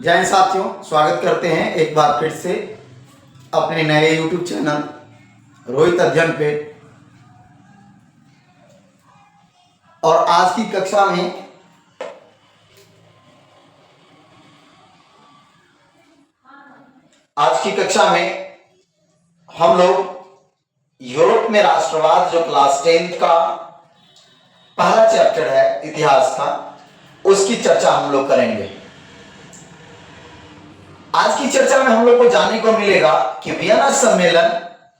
जय हिंद साथियों, स्वागत करते हैं एक बार फिर से अपने नए YouTube चैनल रोहित अध्ययन पे। और आज की कक्षा में हम लोग यूरोप में राष्ट्रवाद जो क्लास 10 का पहला चैप्टर है इतिहास का, उसकी चर्चा हम लोग करेंगे। आज की चर्चा में हम लोग को जानने को मिलेगा कि वियना सम्मेलन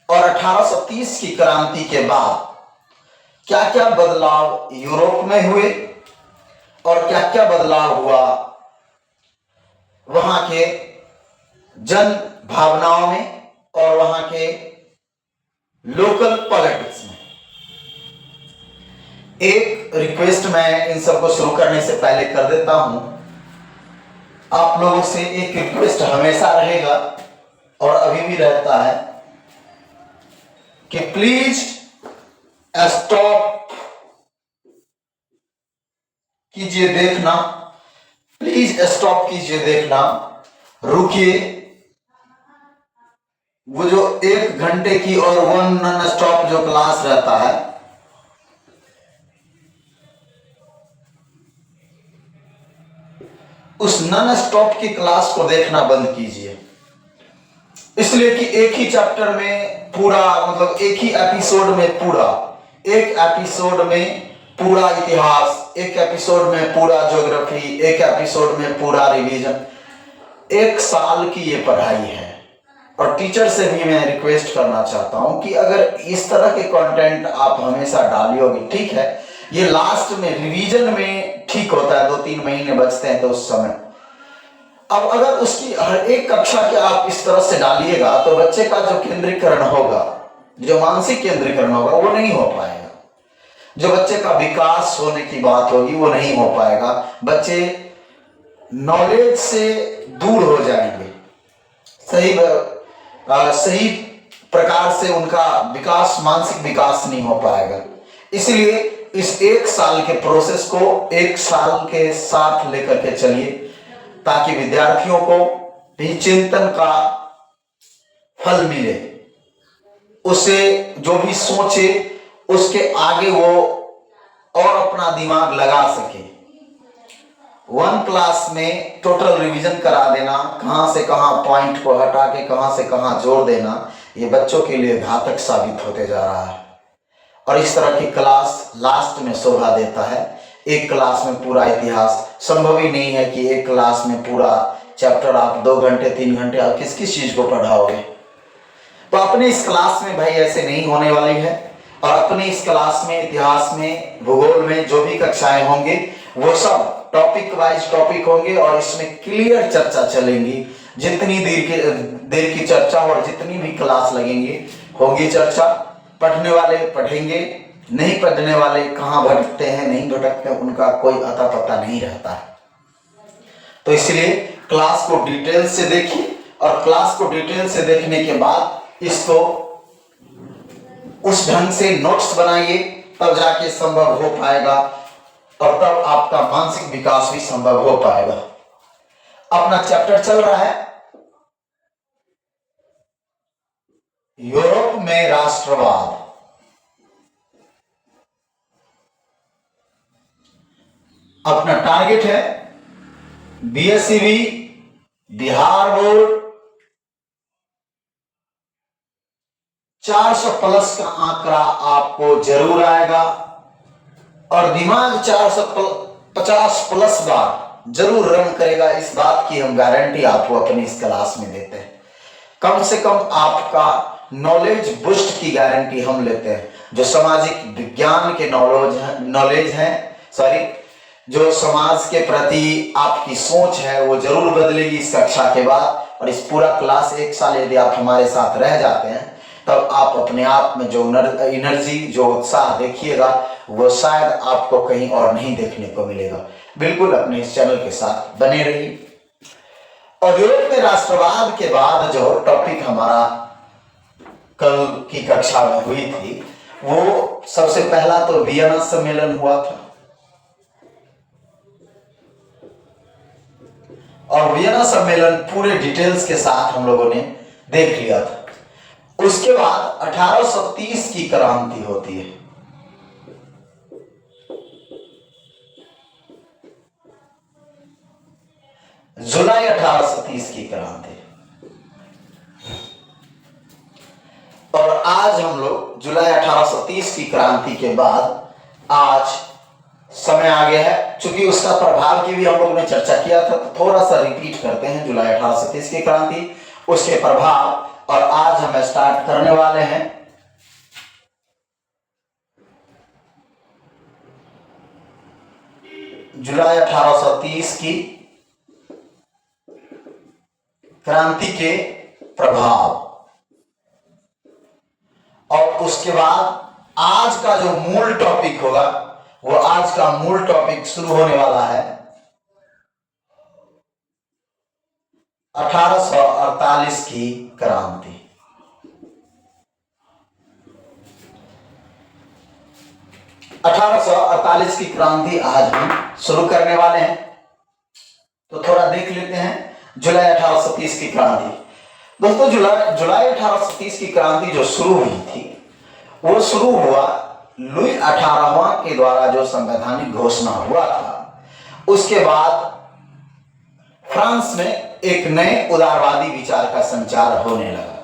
और 1830 की क्रांति के बाद क्या क्या बदलाव यूरोप में हुए और क्या क्या बदलाव हुआ वहां के जन भावनाओं में और वहां के लोकल पॉलिटिक्स में। एक रिक्वेस्ट मैं इन सबको शुरू करने से पहले कर देता हूं। आप लोगों से एक रिक्वेस्ट हमेशा रहेगा और अभी भी रहता है कि प्लीज स्टॉप कीजिए देखना, प्लीज स्टॉप कीजिए देखना, रुकिए। वो जो 1 घंटे की और 1 नॉन स्टॉप जो क्लास रहता है, उस नॉन स्टॉप की क्लास को देखना बंद कीजिए। इसलिए कि एक ही चैप्टर में पूरा, मतलब एक ही एपिसोड में पूरा, एक एपिसोड में पूरा इतिहास, एक एपिसोड में पूरा ज्योग्राफी, एक एपिसोड में पूरा रिवीजन, 1 साल की ये पढ़ाई है। और टीचर से भी मैं रिक्वेस्ट करना चाहता हूं कि अगर इस तरह के कंटेंट आप हमेशा डालियोगे, ठीक है, ये लास्ट में रिवीजन में ठीक होता है, 2-3 महीने बचते हैं तो उस समय। अब अगर उसकी हर एक कक्षा के आप इस तरह से डालिएगा तो बच्चे का जो केंद्रीकरण होगा, जो मानसिक केंद्रीकरण होगा, वो नहीं हो पाएगा। जो बच्चे का विकास होने की बात होगी वो नहीं हो पाएगा। बच्चे नॉलेज से दूर हो जाएंगे, सही प्रकार से उनका विकास, मानसिक विकास नहीं हो पाएगा। इसलिए इस 1 साल के प्रोसेस को 1 साल के साथ लेकर के चलिए, ताकि विद्यार्थियों को भी चिंतन का फल मिले, उसे जो भी सोचे उसके आगे वो और अपना दिमाग लगा सके। 1 क्लास में टोटल रिवीजन करा देना, कहां से कहां पॉइंट को हटा के कहां से कहां जोड़ देना, ये बच्चों के लिए घातक साबित होते जा रहा है। और इस तरह की क्लास लास्ट में शोभा देता है। एक क्लास में पूरा इतिहास संभव ही नहीं है कि एक क्लास में पूरा चैप्टर आप 2 घंटे 3 घंटे आप किस किस चीज को पढ़ाओगे। तो अपने इस क्लास में भाई ऐसे नहीं होने वाली है। और अपने इस क्लास में इतिहास में, भूगोल में जो भी कक्षाएं होंगे वो सब टॉपिक वाइज टॉपिक होंगे और इसमें क्लियर चर्चा चलेंगी। जितनी देर की चर्चा और जितनी भी क्लास लगेंगी होगी चर्चा। पढ़ने वाले पढ़ेंगे, नहीं पढ़ने वाले कहाँ भटकते हैं, नहीं भटकते हैं, उनका कोई अता पता नहीं रहता है। तो इसलिए क्लास को डिटेल से देखिए और क्लास को डिटेल से देखने के बाद इसको उस ढंग से नोट्स बनाइए, तब जाके संभव हो पाएगा और तब आपका मानसिक विकास भी संभव हो पाएगा। अपना चैप्टर चल रहा है यूरोप में राष्ट्रवाद। अपना टारगेट है बीएससीबी, बिहार बोर्ड 400 प्लस का आंकड़ा आपको जरूर आएगा और दिमाग 450 प्लस बार जरूर रन करेगा। इस बात की हम गारंटी आपको अपनी इस क्लास में देते हैं। कम से कम आपका नॉलेज बूस्ट की गारंटी हम लेते हैं। जो सामाजिक विज्ञान के नॉलेज है, जो समाज के प्रति आपकी सोच है वो जरूर बदलेगी इस कक्षा के बाद। और इस पूरा क्लास 1 साल यदि आप हमारे साथ रह जाते हैं तब आप अपने आप में जो एनर्जी, जो उत्साह देखिएगा वो शायद आपको कहीं और नहीं देखने को मिलेगा। बिल्कुल अपने इस चैनल के साथ बने रहिए। और यूरोप में राष्ट्रवाद के बाद जो टॉपिक हमारा कल की कक्षा में हुई थी, वो सबसे पहला तो वियना सम्मेलन हुआ था। और वियना सम्मेलन पूरे डिटेल्स के साथ हम लोगों ने देख लिया था। उसके बाद 1830 की क्रांति होती है। जुलाई 1830 की क्रांति। और आज हम लोग जुलाई 1830 की क्रांति के बाद आज समय आ गया है, चूंकि उसका प्रभाव की भी हम लोगों ने चर्चा किया था, तो थोड़ा सा रिपीट करते हैं। जुलाई 1830 की क्रांति, उसके प्रभाव, और आज हम स्टार्ट करने वाले हैं जुलाई 1830 की क्रांति के प्रभाव। और उसके बाद आज का जो मूल टॉपिक होगा, वो आज का मूल टॉपिक शुरू होने वाला है 1848 की क्रांति। 1848 की क्रांति आज हम शुरू करने वाले हैं। तो थोड़ा देख लेते हैं जुलाई 1830 की क्रांति। दोस्तों, जुलाई 1830 की क्रांति जो शुरू हुई थी, वो शुरू हुआ लुई 18वां के द्वारा जो संवैधानिक घोषणा हुआ था। उसके बाद फ्रांस में एक नए उदारवादी विचार का संचार होने लगा,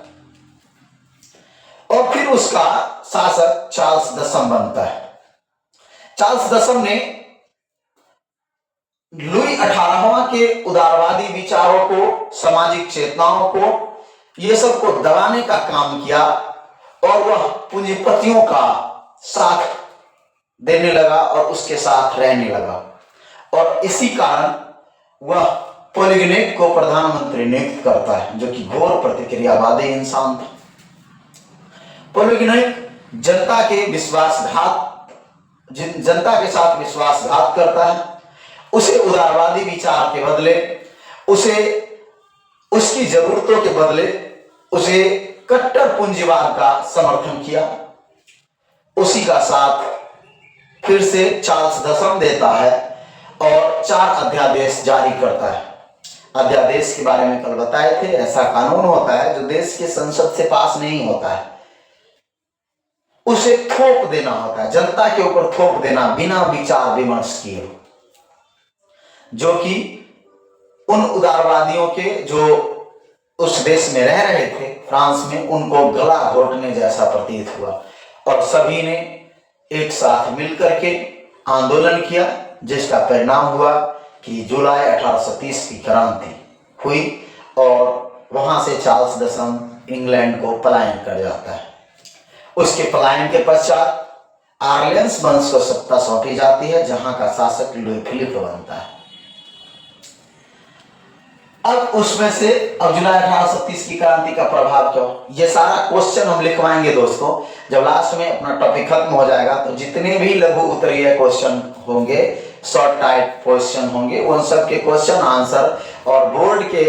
और फिर उसका शासक चार्ल्स दशम बनता है। चार्ल्स दशम ने लुई 18वां के उदारवादी विचारों को, सामाजिक चेतनाओं को, ये सब को दबाने का काम किया, और वह पूंजीपतियों का साथ देने लगा और उसके साथ रहने लगा। और इसी कारण वह पॉलीगनेक को प्रधानमंत्री नियुक्त करता है, जो कि घोर प्रतिक्रियावादी इंसान था। पॉलीगनेक जनता के साथ विश्वासघात करता है। उसे उदारवादी विचार के बदले, उसे उसकी जरूरतों के बदले उसे कट्टर पूंजीवाद का समर्थन किया। उसी का साथ फिर से चार्ल्स दशम देता है और 4 अध्यादेश जारी करता है। अध्यादेश के बारे में कल बताए थे। ऐसा कानून होता है जो देश के संसद से पास नहीं होता है, उसे थोप देना होता है, जनता के ऊपर थोप देना बिना विचार विमर्श किए, जो कि उन उदारवादियों के जो उस देश में रह रहे थे फ्रांस में, उनको गला घोटने जैसा प्रतीत हुआ। और सभी ने एक साथ मिलकर के आंदोलन किया, जिसका परिणाम हुआ कि जुलाई 1830 की क्रांति हुई, और वहां से चार्ल्स दशम इंग्लैंड को पलायन कर जाता है। उसके पलायन के पश्चात आर्लियंस वंश को सत्ता सौंपी जाती है, जहां का शासक लुई फिलिप बनता है। अब उसमें से जुलाई 1830 की क्रांति का प्रभाव क्या हो, ये सारा क्वेश्चन हम लिखवाएंगे दोस्तों। जब लास्ट में अपना टॉपिक खत्म हो जाएगा, तो जितने भी लघु उत्तरीय क्वेश्चन होंगे, शॉर्ट टाइप क्वेश्चन होंगे, उन सब के क्वेश्चन आंसर, और बोर्ड के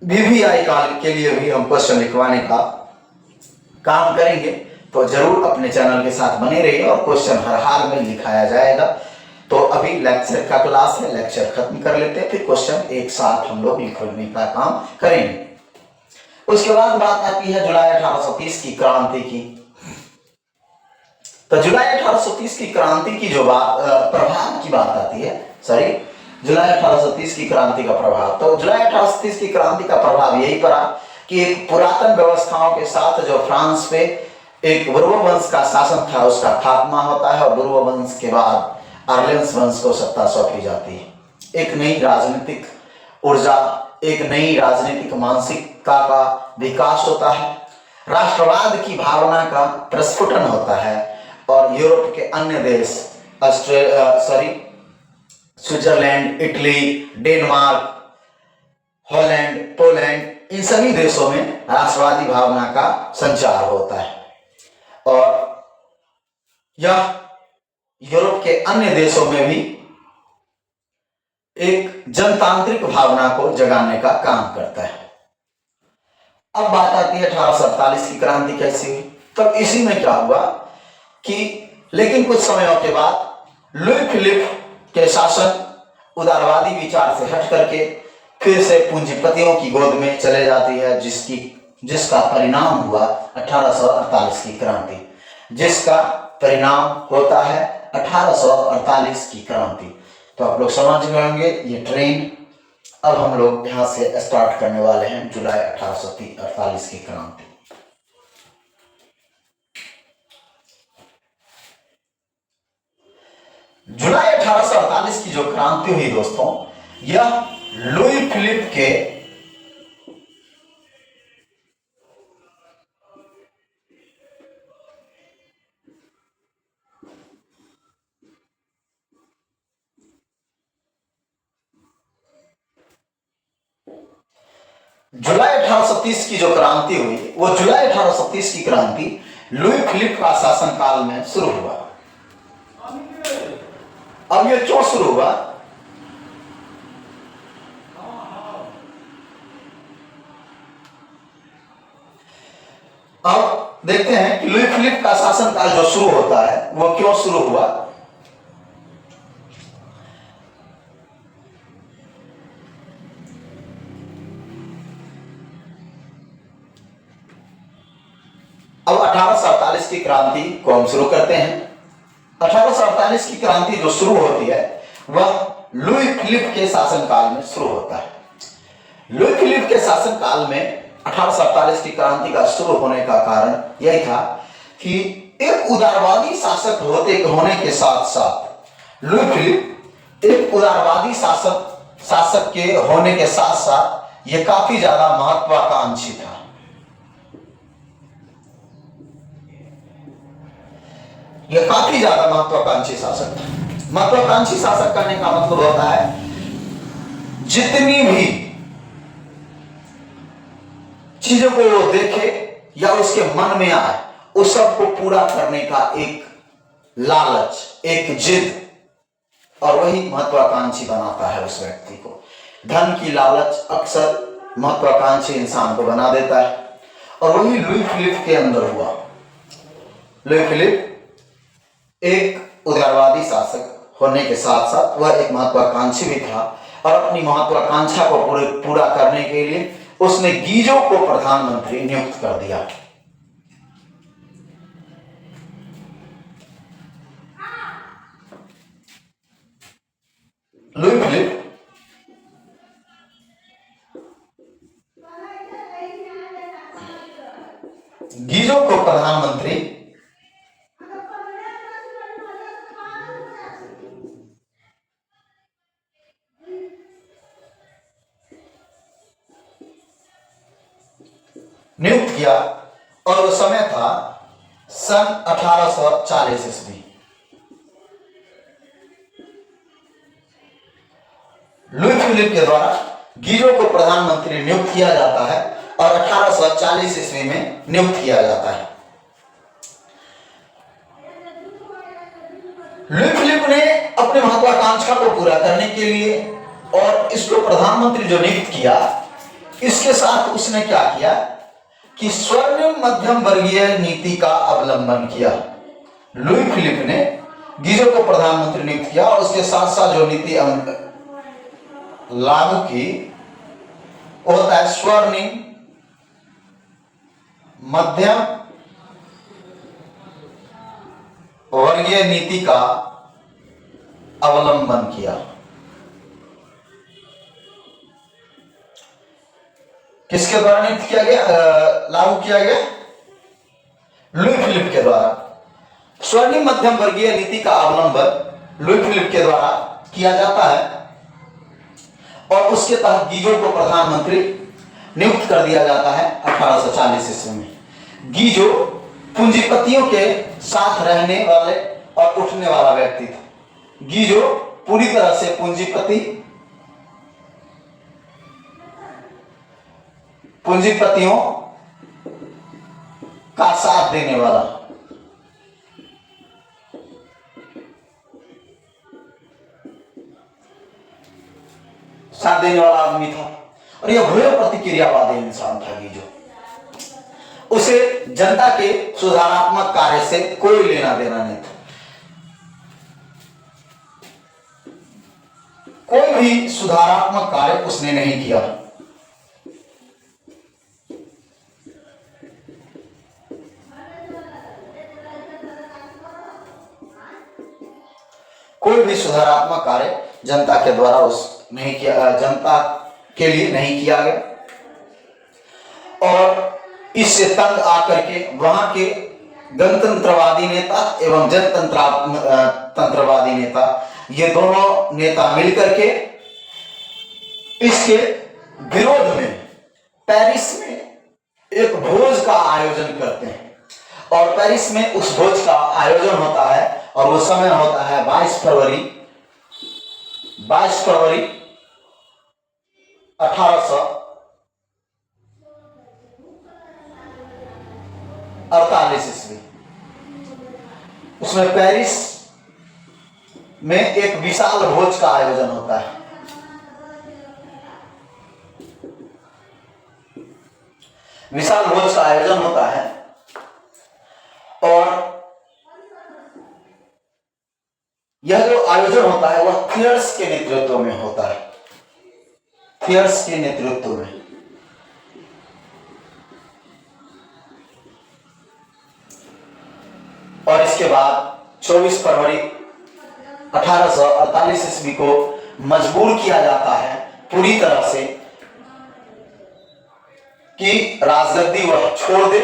VVI काल के लिए भी हम क्वेश्चन लिखवाने का काम करेंगे। तो जरूर अपने चैनल के साथ बने रहिए, और क्वेश्चन हर हाल में लिखाया जाएगा। तो अभी लेक्चर का क्लास है, लेक्चर खत्म कर लेते हैं, फिर क्वेश्चन एक साथ हम लोग लिखने का काम करेंगे। उसके बाद बात आती है जुलाई 1830 की क्रांति की। तो जुलाई 1830 की क्रांति की जो प्रभाव की बात आती है, जुलाई 1830 की क्रांति का प्रभाव। तो जुलाई 1830 की क्रांति का प्रभाव यही पड़ा कि एक पुरातन व्यवस्थाओं के साथ जो फ्रांस पे एक बुर्बो वंश का शासन था, उसका खात्मा होता है, और बुर्बो वंश के बाद आर्लियंस वंश को सत्ता सौंपी जाती है। एक नई राजनीतिक ऊर्जा, एक नई राजनीतिक मानसिकता का विकास होता है, राष्ट्रवाद की भावना का प्रस्फुटन होता है, और यूरोप के अन्य देश Switzerland, Italy, Denmark, Holland, Poland, इन सभी देशों में राष्ट्रवादी भावना का संचार होता है, और यह यूरोप के अन्य देशों में भी एक जनतांत्रिक भावना को जगाने का काम करता है। अब बात आती है 1848 की क्रांति कैसी हुई। तब इसी में क्या हुआ कि लेकिन कुछ समयों के बाद लुई फिलिप के शासन उदारवादी विचार से हट करके फिर से पूंजीपतियों की गोद में चले जाती है, जिसका परिणाम हुआ 1848 की क्रांति, जिसका परिणाम होता है 1848 की क्रांति। तो आप लोग समझ गए होंगे ये ट्रेन। अब हम लोग यहां से स्टार्ट करने वाले हैं जुलाई 1848 की क्रांति। जुलाई 1848 की जो क्रांति हुई दोस्तों, यह लुई फिलिप के जुलाई 1830 की जो क्रांति हुई, वो जुलाई 1830 की क्रांति लुई फिलिप का शासनकाल में शुरू हुआ। अब ये क्यों शुरू हुआ? अब देखते हैं कि लुई फिलिप का शासनकाल जो शुरू होता है वो क्यों शुरू हुआ। अब 1848 की क्रांति को हम शुरू करते हैं। 1848 की क्रांति जो शुरू होती है वह लुई फिलिप के शासनकाल में शुरू होता है। लुई फिलिप के शासनकाल में 1848 की क्रांति का शुरू होने का कारण यही था कि एक उदारवादी शासक होने के साथ साथ लुई फिलिप एक उदारवादी शासक के होने के साथ साथ यह काफी ज्यादा महत्वाकांक्षी था। यह काफी ज्यादा महत्वाकांक्षी शासक था। महत्वाकांक्षी शासक करने का मतलब होता है जितनी भी चीजों को वो देखे या उसके मन में आए उस सब को पूरा करने का एक लालच, एक जिद, और वही महत्वाकांक्षी बनाता है उस व्यक्ति को। धन की लालच अक्सर महत्वाकांक्षी इंसान को बना देता है, और वही लुई फिलिप के अंदर हुआ। लुई फिलिप एक उदारवादी शासक होने के साथ साथ वह एक महत्वाकांक्षी भी था, और अपनी महत्वाकांक्षा को पूरा करने के लिए उसने गीजो को प्रधानमंत्री नियुक्त कर दिया। लुई फिलिप गीजो को प्रधानमंत्री नियुक्त किया, और वो समय था सन 1840 ईस्वी। लुई फिलिप के द्वारा गीजो को प्रधानमंत्री नियुक्त किया जाता है और 1840 ईस्वी में नियुक्त किया जाता है। लुई फिलिप ने अपने महत्वाकांक्षा को पूरा करने के लिए और इसको प्रधानमंत्री जो नियुक्त किया, इसके साथ उसने क्या किया कि स्वर्णिम मध्यम वर्गीय नीति का अवलंबन किया। लुई फिलिप ने गीजो को प्रधानमंत्री नियुक्त किया और उसके साथ साथ जो नीति लागू की वो होता है स्वर्णिम मध्यम वर्गीय नीति का अवलंबन किया। किसके द्वारा नियुक्त किया गया, लागू किया गया? लुई फिलिप के द्वारा। स्वर्णिम मध्यम वर्गीय नीति का अवलंबन लुई फिलिप के द्वारा किया जाता है, और उसके तहत गीजो को प्रधानमंत्री नियुक्त कर दिया जाता है 1840 ईस्वी में। गीजो पूंजीपतियों के साथ रहने वाले और उठने वाला व्यक्ति था। गीजो पूरी तरह से पूंजीपतियों का साथ देने वाला, आदमी था, और यह भव्य प्रतिक्रियावादी इंसान था गीजो। उसे जनता के सुधारात्मक कार्य से कोई लेना देना नहीं था, कोई भी सुधारात्मक कार्य उसने नहीं किया। कोई भी सुधारात्मक कार्य जनता के द्वारा नहीं किया, जनता के लिए नहीं किया गया। और इससे तंग आकर के वहां के गणतंत्रवादी नेता एवं जनतंत्रवादी नेता, ये दोनों नेता मिलकर के इसके विरोध में पेरिस में एक भोज का आयोजन करते हैं। और पेरिस में उस भोज का आयोजन होता है और वो समय होता है 22 फरवरी 1848 ईस्वी। उसमें पेरिस में एक विशाल भोज का आयोजन होता है। विशाल भोज का आयोजन होता है और यह जो आयोजन होता है वह थियर्स के नेतृत्व में होता है। थियर्स के नेतृत्व में। और इसके बाद 24 फरवरी 1848 ईस्वी को मजबूर किया जाता है पूरी तरह से कि राजगद्दी वह छोड़ दे।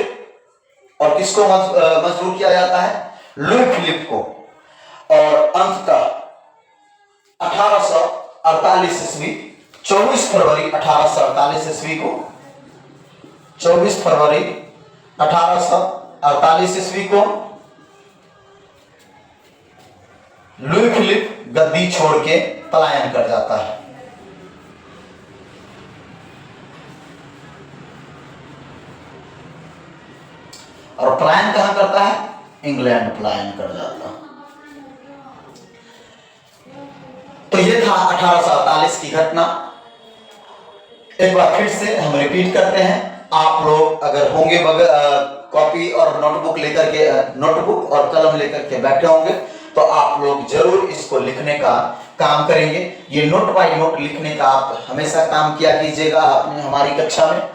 और किसको मजबूर किया जाता है? लुई फिलिप को। और अंततः 1848 ईस्वी 24 फरवरी 1848 ईस्वी को 24 फरवरी 1848 ईस्वी को लुई फिलिप गद्दी छोड़ के पलायन कर जाता है। और पलायन कहां करता है? इंग्लैंड पलायन कर जाता है। तो ये था 1848 की घटना। एक बार फिर से हम रिपीट करते हैं। आप लोग अगर होंगे कॉपी और नोटबुक लेकर के, नोटबुक और कलम लेकर के बैठे होंगे तो आप लोग जरूर इसको लिखने का काम करेंगे। ये नोट बाय नोट लिखने का आप हमेशा काम किया कीजिएगा आपने हमारी कक्षा में।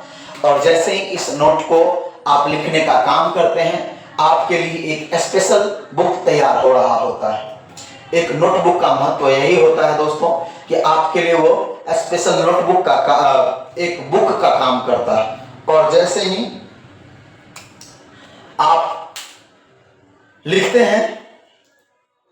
और जैसे ही इस नोट को आप लिखने का काम करते हैं आपके लिए एक स्पेशल बुक तैयार हो रहा होता है। एक नोटबुक का महत्व यही होता है दोस्तों कि आपके लिए वो स्पेशल नोटबुक का एक बुक का काम करता है। और जैसे ही आप लिखते हैं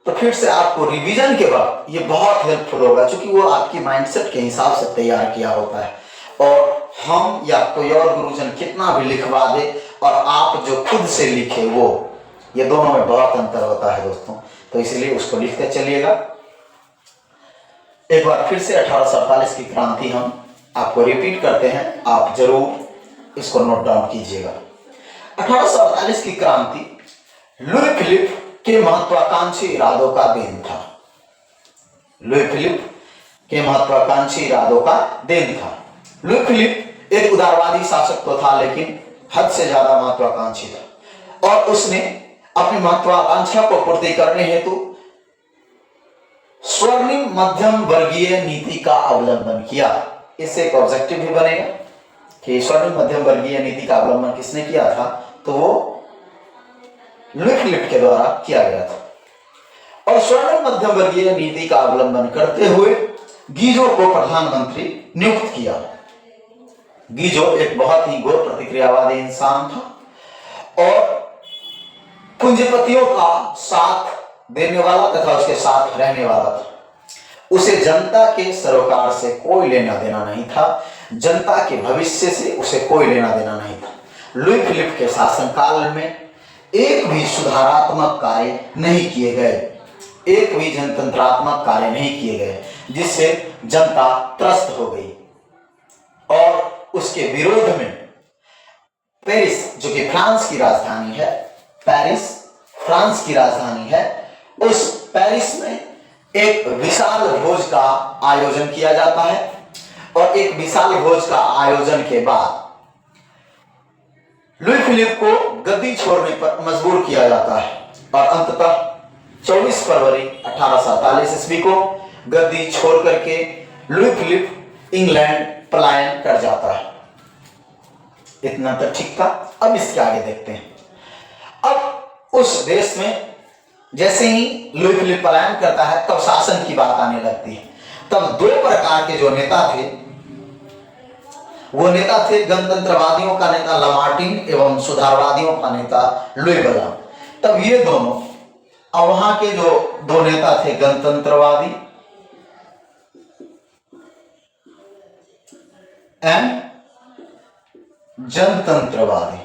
तो फिर से आपको रिवीजन के बाद ये बहुत हेल्पफुल होगा, क्योंकि वो आपकी माइंडसेट के हिसाब से तैयार किया होता है। और हम या कोई और गुरुजन कितना भी लिखवा दे और आप जो खुद से लिखे वो, ये दोनों में बहुत अंतर होता है दोस्तों। तो इसलिए उसको लिखते चलिएगा। एक बार फिर से 1848 की क्रांति हम आपको रिपीट करते हैं, आप जरूर इसको नोट डाउन कीजिएगा। 1848 की क्रांति लुई फिलिप के महत्वाकांक्षी इरादों का देन था। लुई फिलिप के महत्वाकांक्षी इरादों का देन था। लुई फिलिप एक उदारवादी शासक तो था लेकिन हद से ज्यादा महत्वाकांक्षी था। और उसने अपनी महत्वाकांक्षा को पूर्ति करने हेतु स्वर्णिम मध्यम वर्गीय नीति का अवलंबन किया। इससे एक ऑब्जेक्टिव भी बनेगा कि स्वर्णिम मध्यम वर्गीय नीति का अवलंबन किसने किया था, तो वो लुई फिलिप के द्वारा किया गया था। और स्वर्णिम मध्यम वर्गीय नीति का अवलंबन करते हुए गीजो को प्रधानमंत्री नियुक्त किया। गीजो एक बहुत ही गौर प्रतिक्रियावादी इंसान था और पूंजीपतियों का साथ देने वाला तथा उसके साथ रहने वाला था। उसे जनता के सरोकार से कोई लेना देना नहीं था, जनता के भविष्य से उसे कोई लेना देना नहीं था। लुई फिलिप के शासनकाल में एक भी सुधारात्मक कार्य नहीं किए गए, एक भी जनतंत्रात्मक कार्य नहीं किए गए, जिससे जनता त्रस्त हो गई। और उसके विरोध में पेरिस, जो कि फ्रांस की राजधानी है, पेरिस फ्रांस की राजधानी है, उस पेरिस में एक विशाल भोज का आयोजन किया जाता है। और एक विशाल भोज का आयोजन के बाद लुई फिलिप को गद्दी छोड़ने पर मजबूर किया जाता है और अंततः 24 फरवरी 1848 ईस्वी को गद्दी छोड़ करके लुई फिलिप इंग्लैंड पलायन कर जाता है। इतना तो ठीक था। अब इसके आगे देखते हैं। अब उस देश में जैसे ही लुई फिलिप पलायन करता है तब शासन की बात आने लगती है। तब दो प्रकार के जो नेता थे, वो नेता थे गणतंत्रवादियों का नेता लामार्टिन एवं सुधारवादियों का नेता लुई बलाम। तब ये दोनों, अब वहां के जो दो नेता थे गणतंत्रवादी एंड जनतंत्रवादी,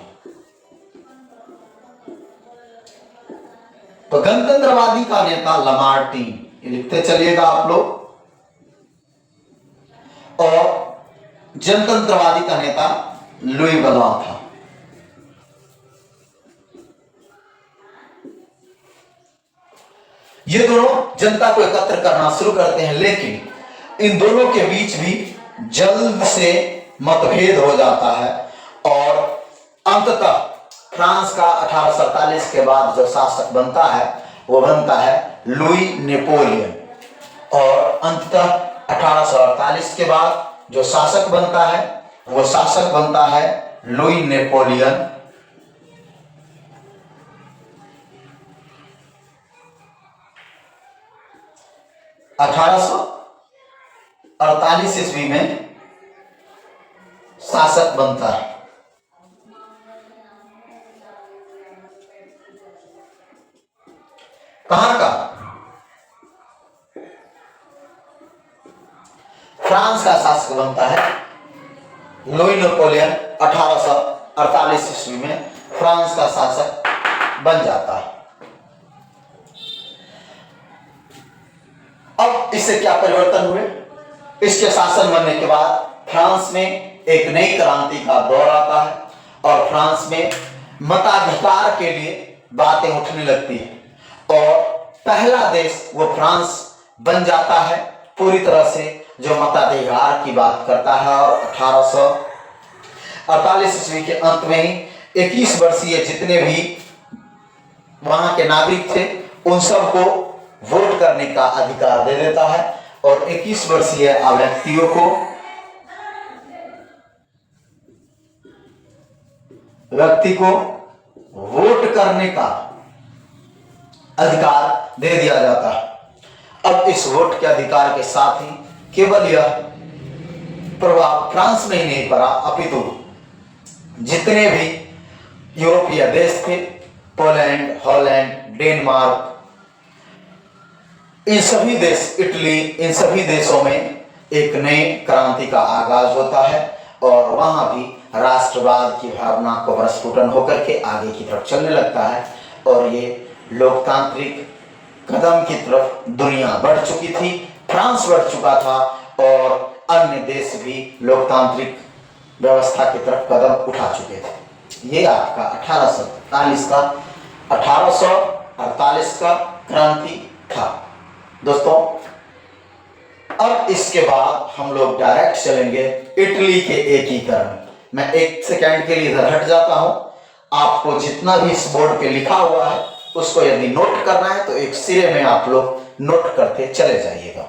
तो गणतंत्रवादी का नेता लामार्टिन, ये लिखते चलिएगा आप लोग, और जनतंत्रवादी का नेता लुई बलाम था। ये दोनों जनता को एकत्र करना शुरू करते हैं, लेकिन इन दोनों के बीच भी जल्द से मतभेद हो जाता है और अंततः फ्रांस का 1847 के बाद जो शासक बनता है वो बनता है लुई नेपोलियन। और अंततः 1848 के बाद जो शासक बनता है वो शासक बनता है लुई नेपोलियन। अठारह 48 ईस्वी में शासक बनता है। कहां का? फ्रांस का शासक बनता है लुई नेपोलियन। 1848 ईस्वी में फ्रांस का शासक बन जाता है। अब इससे क्या परिवर्तन हुए? इसके शासन बनने के बाद फ्रांस में एक नई क्रांति का दौर आता है और फ्रांस में मताधिकार के लिए बातें उठने लगती है और पहला देश वो फ्रांस बन जाता है पूरी तरह से जो मताधिकार की बात करता है। और 1848 ईस्वी के अंत में ही 21 वर्षीय जितने भी वहां के नागरिक थे उन सबको वोट करने का अधिकार दे देता है और 21 वर्षीय व्यक्तियों को वोट करने का अधिकार दे दिया जाता है। अब इस वोट के अधिकार के साथ ही केवल यह प्रभाव फ्रांस में ही नहीं पड़ा, अपितु जितने भी यूरोपीय देश थे, पोलैंड, हॉलैंड, डेनमार्क, इन सभी देश, इटली, इन सभी देशों में एक नई क्रांति का आगाज होता है और वहां भी राष्ट्रवाद की भावना को प्रस्फुटन होकर के आगे की तरफ चलने लगता है और ये लोकतांत्रिक कदम की तरफ दुनिया बढ़ चुकी थी। फ्रांस बढ़ चुका था और अन्य देश भी लोकतांत्रिक व्यवस्था की तरफ कदम उठा चुके थे। ये आपका 1848 का क्रांति था दोस्तों। अब इसके बाद हम लोग डायरेक्ट चलेंगे इटली के एकीकरण। मैं एक सेकंड के लिए इधर हट जाता हूं। आपको जितना भी इस बोर्ड पे लिखा हुआ है उसको यदि नोट करना है तो एक सिरे में आप लोग नोट करते चले जाइएगा।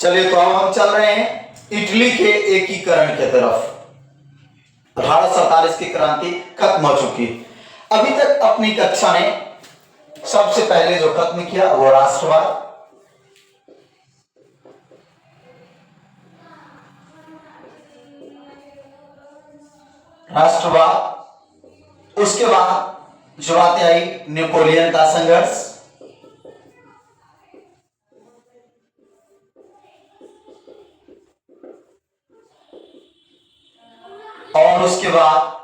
चलिए तो अब हम चल रहे हैं इटली के एकीकरण की तरफ। 1847 की क्रांति खत्म हो चुकी। अभी तक अपनी कक्षा ने सबसे पहले जो खत्म किया वो राष्ट्रवाद, उसके बाद जो बातें आई नेपोलियन का संघर्ष, और उसके बाद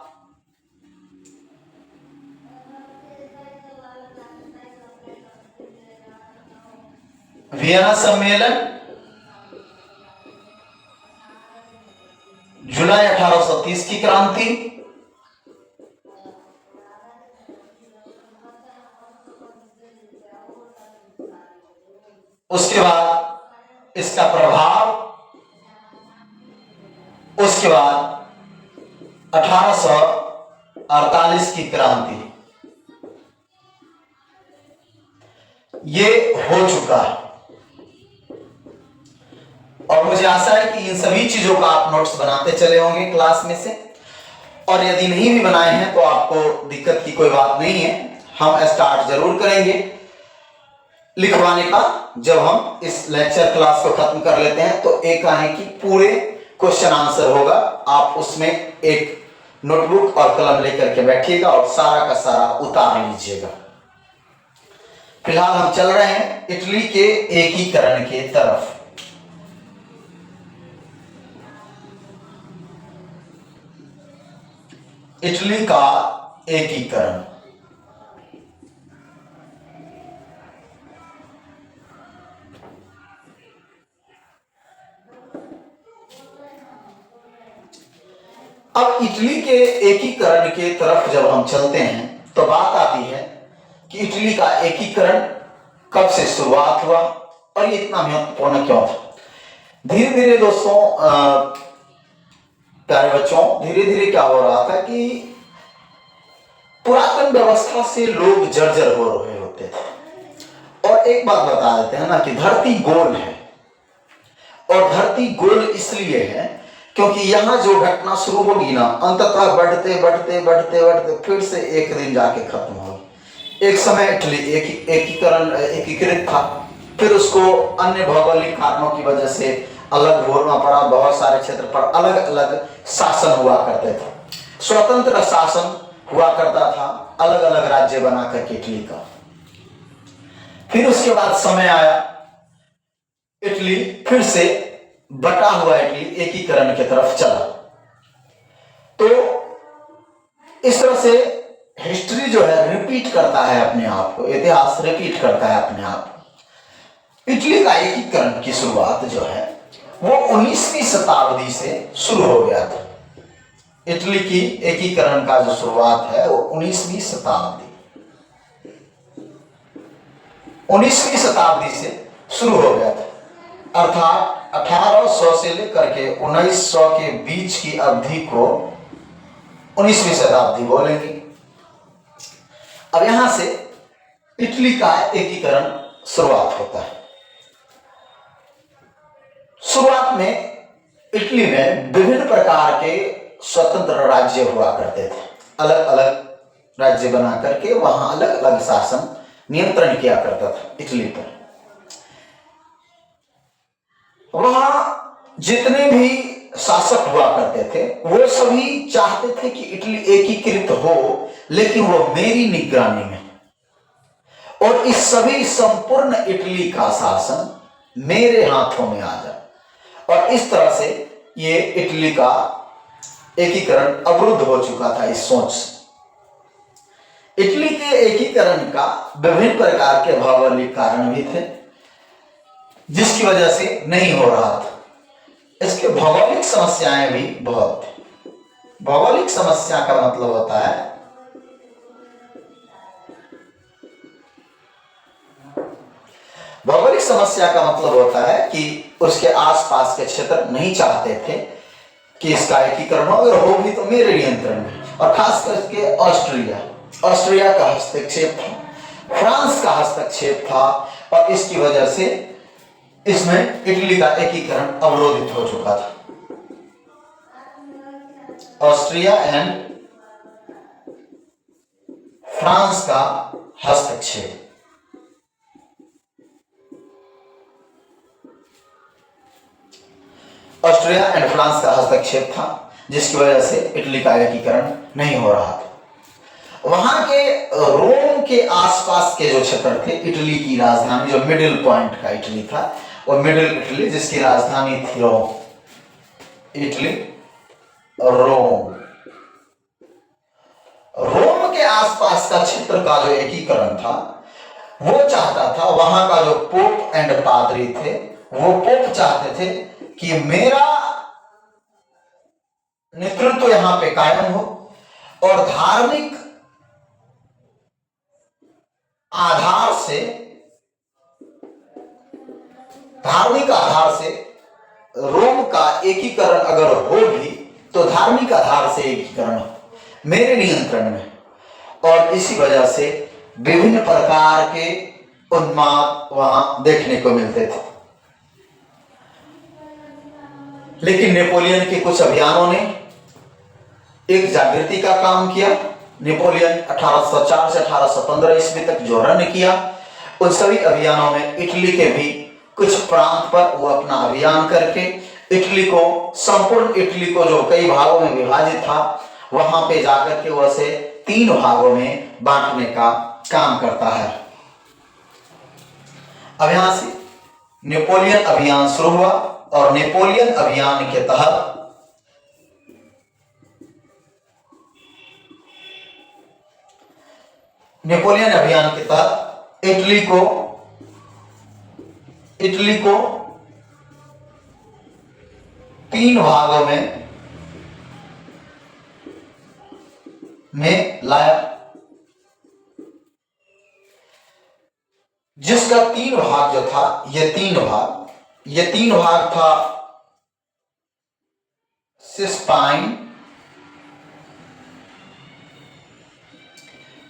वियना सम्मेलन, जुलाई 1830 की क्रांति, उसके बाद इसका प्रभाव, उसके बाद 1848 की क्रांति, ये हो चुका है। और मुझे आशा है कि इन सभी चीजों का आप नोट्स बनाते चले होंगे क्लास में से, और यदि नहीं भी बनाए हैं तो आपको दिक्कत की कोई बात नहीं है, हम स्टार्ट जरूर करेंगे लिखवाने का। जब हम इस लेक्चर क्लास को खत्म कर लेते हैं तो एक है कि पूरे क्वेश्चन आंसर होगा, आप उसमें एक नोटबुक और कलम लेकर के बैठिएगा और सारा का सारा उतार लीजिएगा। फिलहाल हम चल रहे हैं इटली के एकीकरण के तरफ। इटली का एकीकरण, अब इटली के एकीकरण के तरफ जब हम चलते हैं तो बात आती है कि इटली का एकीकरण कब से शुरुआत हुआ और ये इतना महत्वपूर्ण क्यों था। धीरे धीरे दोस्तों, प्यारे बच्चों, धीरे धीरे क्या हो रहा था कि पुरातन व्यवस्था से लोग जर्जर हो रहे होते थे। और एक बात बता देते हैं ना कि धरती गोल है, और धरती गोल इसलिए है क्योंकि यहां जो घटना शुरू होगी ना, अंततः बढ़ते बढ़ते बढ़ते बढ़ते फिर से एक दिन जाके खत्म होगी। एक समय इटली एकीकृत था, फिर उसको अन्य भौगोलिक कारणों की वजह से अलग होना पड़ा। बहुत सारे क्षेत्र पर अलग अलग शासन हुआ करते थे, स्वतंत्र शासन हुआ करता था, अलग अलग राज्य बना करके इटली का। फिर उसके बाद समय आया, इटली फिर से बटा हुआ इटली एकीकरण की तरफ चला। तो इस तरह से हिस्ट्री जो है रिपीट करता है अपने आप को, इतिहास रिपीट करता है अपने आप को। इटली का एकीकरण की शुरुआत जो है वो 19वीं शताब्दी से शुरू हो गया था। इटली की एकीकरण का जो शुरुआत है वो 19वीं शताब्दी से शुरू हो गया था। अर्थात 1800 से लेकर के 1900 के बीच की अवधि को 19वीं शताब्दी बोलेंगे। अब यहां से इटली का एकीकरण शुरुआत होता है। शुरुआत में इटली में विभिन्न प्रकार के स्वतंत्र राज्य हुआ करते थे, अलग अलग राज्य बना करके वहां अलग अलग शासन नियंत्रण किया करता था इटली पर। वहां जितने भी शासक हुआ करते थे वो सभी चाहते थे कि इटली एकीकृत हो, लेकिन वो मेरी निगरानी में, और इस सभी संपूर्ण इटली का शासन मेरे हाथों में आ जाए। और इस तरह से ये इटली का एकीकरण अवरुद्ध हो चुका था इस सोच से। इटली के एकीकरण का विभिन्न प्रकार के भौगोलिक कारण भी थे जिसकी वजह से नहीं हो रहा था। इसके भौगोलिक समस्याएं भी बहुत थी। भौगोलिक समस्या का मतलब होता है कि उसके आसपास के क्षेत्र नहीं चाहते थे कि इसका एकीकरण हो, अगर हो भी तो मेरे नियंत्रण में। और खास करके ऑस्ट्रिया का हस्तक्षेप था, फ्रांस का हस्तक्षेप था, और इसकी वजह से इसमें इटली का एकीकरण अवरोधित हो चुका था। ऑस्ट्रिया एंड फ्रांस का हस्तक्षेप, ऑस्ट्रिया एंड फ्रांस का हस्तक्षेप था जिसकी वजह से इटली का एकीकरण नहीं हो रहा था। वहां के रोम के आसपास के जो क्षेत्र थे, इटली की राजधानी जो मिडिल पॉइंट का इटली था, और मिडिल इटली जिसकी राजधानी थी रोम, इटली रोम के आसपास का क्षेत्र का जो एकीकरण था वो चाहता था, वहां का जो पोप एंड पादरी थे, वो पोप चाहते थे कि मेरा नेतृत्व यहां पे कायम हो और आधार से धार्मिक आधार से रोम का एकीकरण अगर हो भी तो धार्मिक आधार से एकीकरण हो मेरे नियंत्रण में। और इसी वजह से विभिन्न प्रकार के उन्माद वहां देखने को मिलते थे। लेकिन नेपोलियन के कुछ अभियानों ने एक जागृति का काम किया। नेपोलियन 1804 से 1815 ईस्वी तक जो रन किया, उन सभी अभियानों में इटली के भी कुछ प्रांत पर वो अपना अभियान करके इटली को, संपूर्ण इटली को जो कई भागों में विभाजित था, वहां पे जाकर के वह से 3 भागों में बांटने का काम करता है। अब यहां से नेपोलियन अभियान शुरू हुआ और नेपोलियन अभियान के तहत इटली को 3 भागों में लाया, जिसका 3 भाग जो था, ये तीन भाग था सिस्पाइन,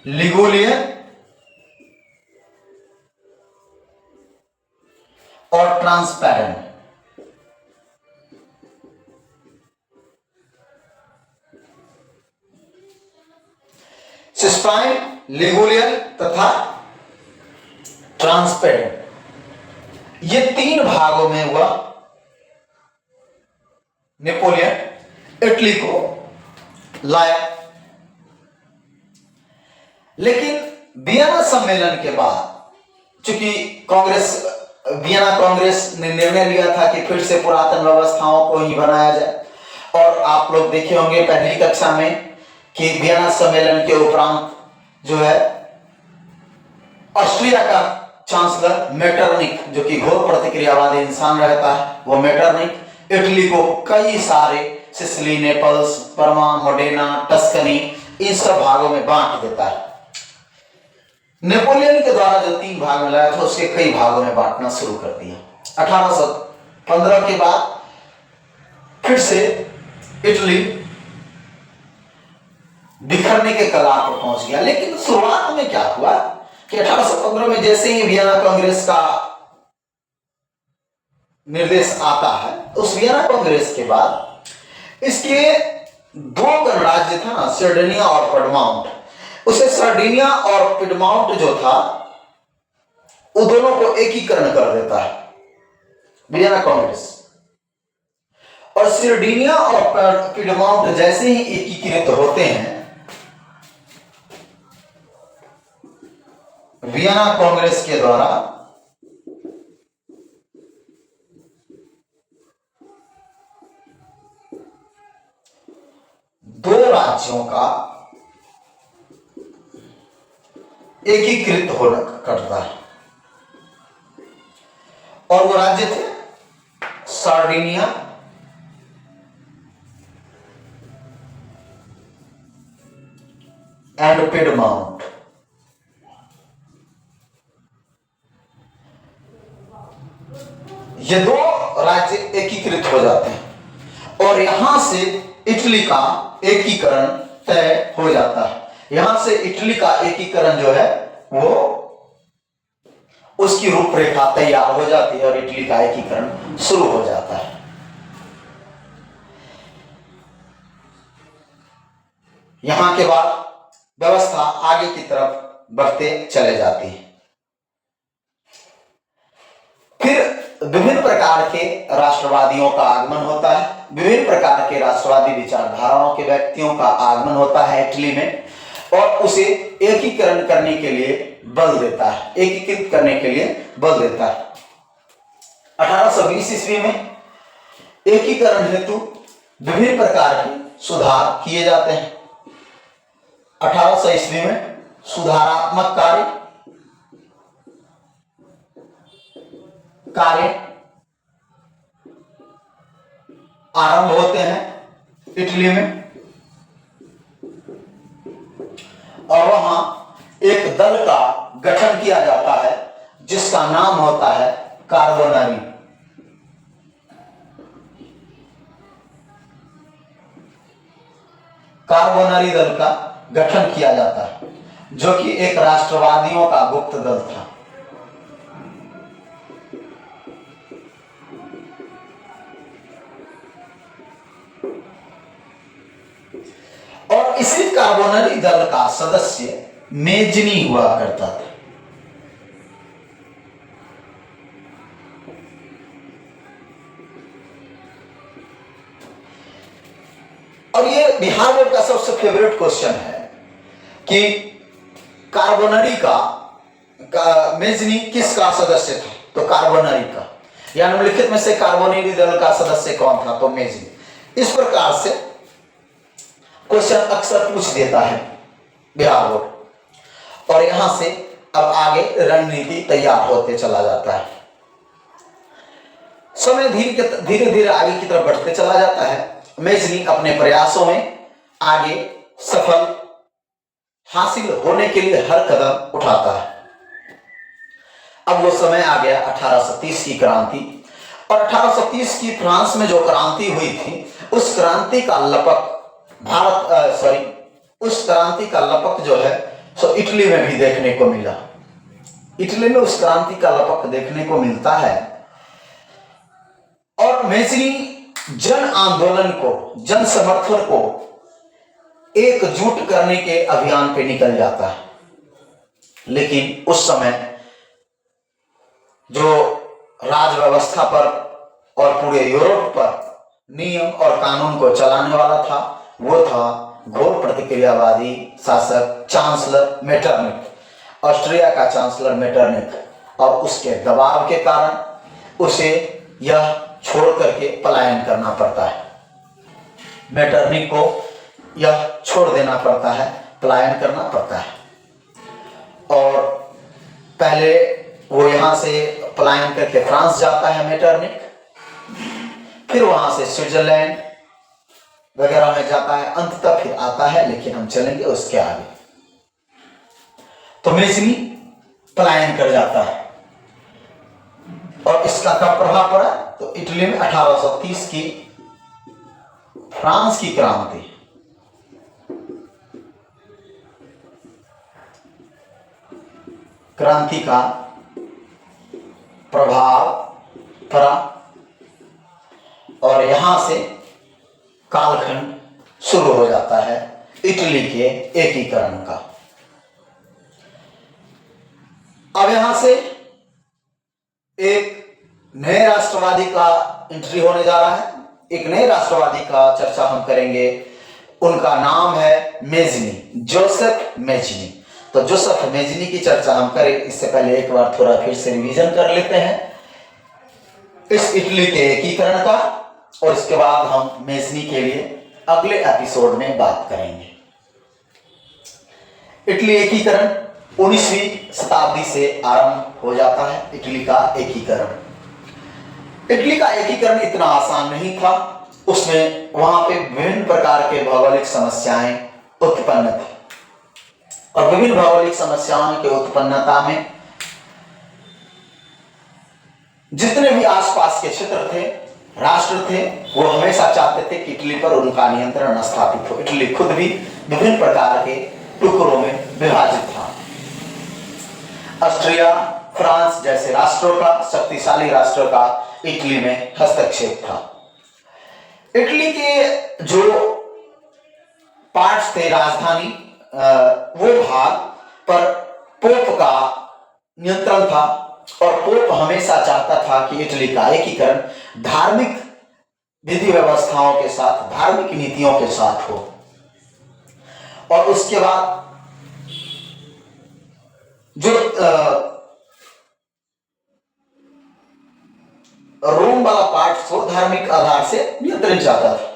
लिगुलियन और ट्रांसपेरेंट। सिस्पाइन, लिगुलियन तथा ट्रांसपेरेंट, ये 3 भागों में हुआ नेपोलियन इटली को लाया। लेकिन वियना सम्मेलन के बाद, चूंकि वियना कांग्रेस ने निर्णय लिया था कि फिर से पुरातन व्यवस्थाओं को ही बनाया जाए, और आप लोग देखे होंगे पहली कक्षा में कि वियना सम्मेलन के उपरांत जो है ऑस्ट्रिया का चांसलर मेटरनिक, जो कि घोर प्रतिक्रियावादी इंसान रहता है, वो मेटरनिक इटली को कई सारे सिसिली, नेपल्स, परमा, मोडेना, टस्कनी, इन सब भागों में बांट देता है। नेपोलियन के द्वारा जो 3 भाग में लाया था, उसके कई भागों में बांटना शुरू कर दिया। 1815 के बाद फिर से इटली बिखरने के कगार पर पहुंच गया। लेकिन शुरुआत में क्या हुआ कि 1815 में जैसे ही वियना कांग्रेस का निर्देश आता है, उस वियना कांग्रेस के बाद इसके 2 गणराज्य था ना, सर्डिनिया और पिडमाउंट, उसे सर्डिनिया और पिडमाउंट जो था, उन दोनों को एकीकरण कर देता है वियना कांग्रेस। और सर्डिनिया और पिडमाउंट जैसे ही एकीकृत होते हैं, वियना कांग्रेस के द्वारा दो राज्यों का एकीकृत होना करता है, और वो राज्य थे सार्डिनिया एंड पिडमाउंट। ये 2 राज्य एकीकृत हो जाते हैं और यहां से इटली का एकीकरण तय हो जाता है। यहां से इटली का एकीकरण जो है वो उसकी रूपरेखा तैयार हो जाती है और इटली का एकीकरण शुरू हो जाता है। यहां के बाद व्यवस्था आगे की तरफ बढ़ते चले जाती है। फिर विभिन्न प्रकार के राष्ट्रवादियों का आगमन होता है, विभिन्न प्रकार के राष्ट्रवादी विचारधाराओं के व्यक्तियों का आगमन होता है इटली में, और उसे एकीकरण करने के लिए बल देता है, एकीकृत करने के लिए बल देता है। 1820 ईस्वी में एकीकरण हेतु विभिन्न प्रकार के सुधार किए जाते हैं। 1800 ईस्वी में सुधारात्मक कार्य, कार्य आरंभ होते हैं इटली में, और वहां एक दल का गठन किया जाता है जिसका नाम होता है कार्बोनारी। कार्बोनारी दल का गठन किया जाता है जो कि एक राष्ट्रवादियों का गुप्त दल था। और इसी कार्बोनरी दल का सदस्य मेजनी हुआ करता था। और ये बिहार बोर्ड का सबसे फेवरेट क्वेश्चन है कि कार्बोनरी का मेजनी किसका सदस्य था, तो कार्बोनरी का, या निम्नलिखित में से कार्बोनरी दल का सदस्य कौन था, तो मेजनी। इस प्रकार से क्वेश्चन अक्सर पूछ देता है बिहार बोर्ड, और यहां से अब आगे रणनीति तैयार होते चला जाता है। समय धीरे धीरे आगे की तरफ बढ़ते चला जाता है। मेजनी अपने प्रयासों में आगे सफल हासिल होने के लिए हर कदम उठाता है। अब वो समय आ गया 1830 की क्रांति, और 1830 की फ्रांस में जो क्रांति हुई थी उस क्रांति का लपक उस क्रांति का लपक जो है सो इटली में भी देखने को मिला। इटली में उस क्रांति का लपक देखने को मिलता है, और मेजनी जन आंदोलन को, जन समर्थन को एकजुट करने के अभियान पे निकल जाता है। लेकिन उस समय जो राज व्यवस्था पर और पूरे यूरोप पर नियम और कानून को चलाने वाला था वो था घोर प्रतिक्रियावादी शासक चांसलर मेटरनिख, ऑस्ट्रिया का चांसलर मेटरनिख। और उसके दबाव के कारण उसे यह छोड़ करके पलायन करना पड़ता है। मेटरनिख को यह छोड़ देना पड़ता है, पलायन करना पड़ता है। और पहले वो यहां से पलायन करके फ्रांस जाता है मेटरनिख, फिर वहां से स्विट्जरलैंड वगैरह में जाता है, अंततः फिर आता है, लेकिन हम चलेंगे उसके आगे। तो मेजनी पलायन कर जाता है, और इसका कब प्रभाव पड़ा, तो इटली में 1830 की फ्रांस की क्रांति, क्रांति का प्रभाव पड़ा, और यहां से कालखंड शुरू हो जाता है इटली के एकीकरण का। अब यहां से एक नए राष्ट्रवादी का एंट्री होने जा रहा है। एक नए राष्ट्रवादी का चर्चा हम करेंगे, उनका नाम है मेजनी, जोसेफ मेजनी। तो जोसेफ मेजनी की चर्चा हम करें, इससे पहले एक बार थोड़ा फिर से रिवीजन कर लेते हैं इस इटली के एकीकरण का, और इसके बाद हम मेजनी के लिए अगले एपिसोड में बात करेंगे। इटली एकीकरण 19वीं शताब्दी से आरंभ हो जाता है। इटली का एकीकरण इतना आसान नहीं था। उसमें वहां पे विभिन्न प्रकार के भौगोलिक समस्याएं उत्पन्न थी, और विभिन्न भौगोलिक समस्याओं के उत्पन्नता में जितने भी आसपास के क्षेत्र थे, राष्ट्र थे, वो हमेशा चाहते थे कि इटली पर उनका नियंत्रण स्थापित हो। इटली खुद भी विभिन्न प्रकार के टुकड़ों में विभाजित था। ऑस्ट्रिया, फ्रांस जैसे राष्ट्रों का, शक्तिशाली राष्ट्रों का इटली में हस्तक्षेप था। इटली के जो पार्ट्स थे, राजधानी, वो भाग पर पोप का नियंत्रण था, और पोप हमेशा चाहता था कि इटली का एकीकरण धार्मिक विधि व्यवस्थाओं के साथ, धार्मिक नीतियों के साथ हो। और उसके बाद जो रोम वाला पार्ट को धार्मिक आधार से नियंत्रित जाता था।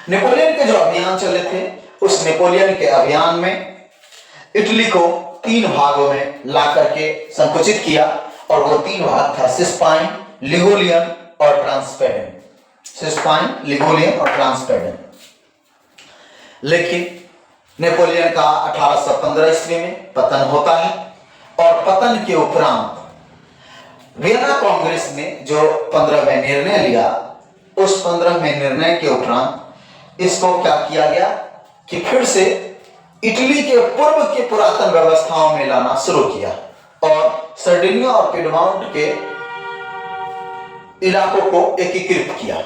नेपोलियन के जो अभियान चले थे, उस नेपोलियन के अभियान में इटली को 3 भागों में ला करके संकुचित किया, और वो 3 भाग था सिस्पाइन, लिगोलियन और ट्रांसपेडेंट, सिस्पाइन, लिगोलियन और ट्रांसपेडेंट। लेकिन नेपोलियन का 1815 ईस्वी में पतन होता है और पतन के उपरांत वियना कांग्रेस ने जो 15वें निर्णय लिया, उस 15वें निर्णय के उपरांत इसको क्या किया गया कि फिर से इटली के पूर्व के पुरातन व्यवस्थाओं में लाना शुरू किया और सर्डिनिया और पिडमॉन्ट के इलाकों को एकीकृत किया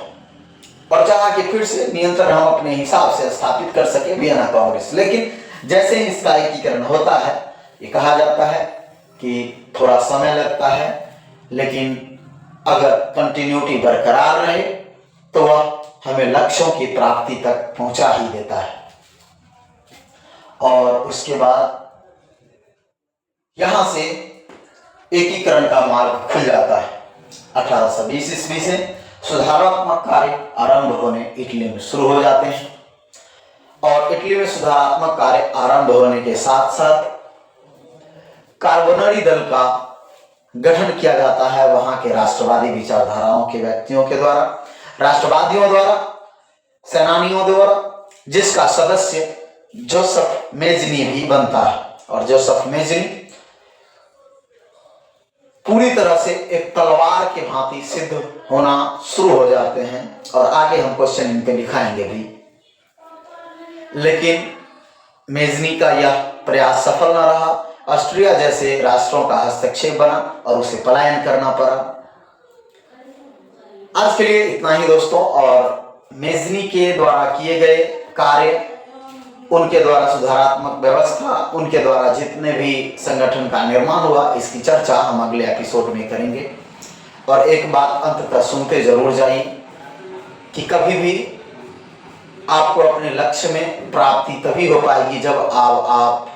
और चाहा कि फिर से नियंत्रण हम अपने हिसाब से स्थापित कर सके वियना कांग्रेस। लेकिन जैसे ही इसका एकीकरण होता है, ये कहा जाता है कि थोड़ा समय लगता है, लेकिन अगर कंटिन्यूटी बरकरार रहे तो वह हमें लक्ष्यों की प्राप्ति तक पहुंचा ही देता है। और उसके बाद यहां से एकीकरण का मार्ग खुल जाता है। 1820 ईस्वी से सुधारात्मक कार्य आरंभ होने इटली में शुरू हो जाते हैं और इटली में सुधारात्मक कार्य आरंभ होने के साथ साथ कार्बोनरी दल का गठन किया जाता है वहां के राष्ट्रवादी विचारधाराओं के व्यक्तियों के द्वारा, राष्ट्रवादियों द्वारा, सेनानियों द्वारा, जिसका सदस्य जोसेफ मेजनी भी बनता है। और जोसेफ मेजनी पूरी तरह से एक तलवार के भांति सिद्ध होना शुरू हो जाते हैं और आगे हम क्वेश्चन इन पे दिखाएंगे भी। लेकिन मेजनी का यह प्रयास सफल न रहा। ऑस्ट्रिया जैसे राष्ट्रों का हस्तक्षेप बना और उसे पलायन करना पड़ा। आज के लिए इतना ही दोस्तों। और मेजनी के द्वारा किए गए कार्य, उनके द्वारा सुधारात्मक व्यवस्था, उनके द्वारा जितने भी संगठन का निर्माण हुआ, इसकी चर्चा हम अगले एपिसोड में करेंगे। और एक बात अंततः सुनते जरूर जाइए कि कभी भी आपको अपने लक्ष्य में प्राप्ति तभी हो पाएगी जब आप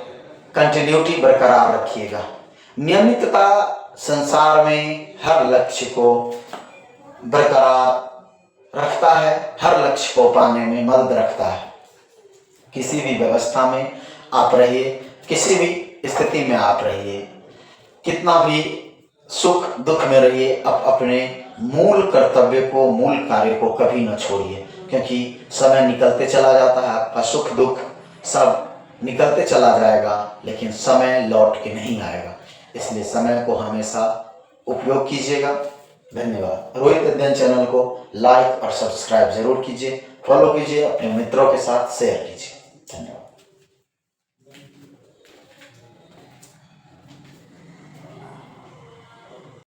कंटिन्यूटी बरकरार रखिएगा। नियमितता संसार में हर लक्ष्य को बरकरार रखता है, हर लक्ष्य को पाने में मदद रखता है। किसी भी व्यवस्था में आप रहिए, किसी भी स्थिति में आप रहिए, कितना भी सुख दुख में रहिए, अब अपने मूल कर्तव्य को, मूल कार्य को कभी न छोड़िए, क्योंकि समय निकलते चला जाता है। आपका सुख दुख सब निकलते चला जाएगा, लेकिन समय लौट के नहीं आएगा। इसलिए समय को हमेशा उपयोग कीजिएगा। धन्यवाद। रोहित अध्ययन चैनल को लाइक और सब्सक्राइब जरूर कीजिए, फॉलो कीजिए, अपने मित्रों के साथ शेयर कीजिए।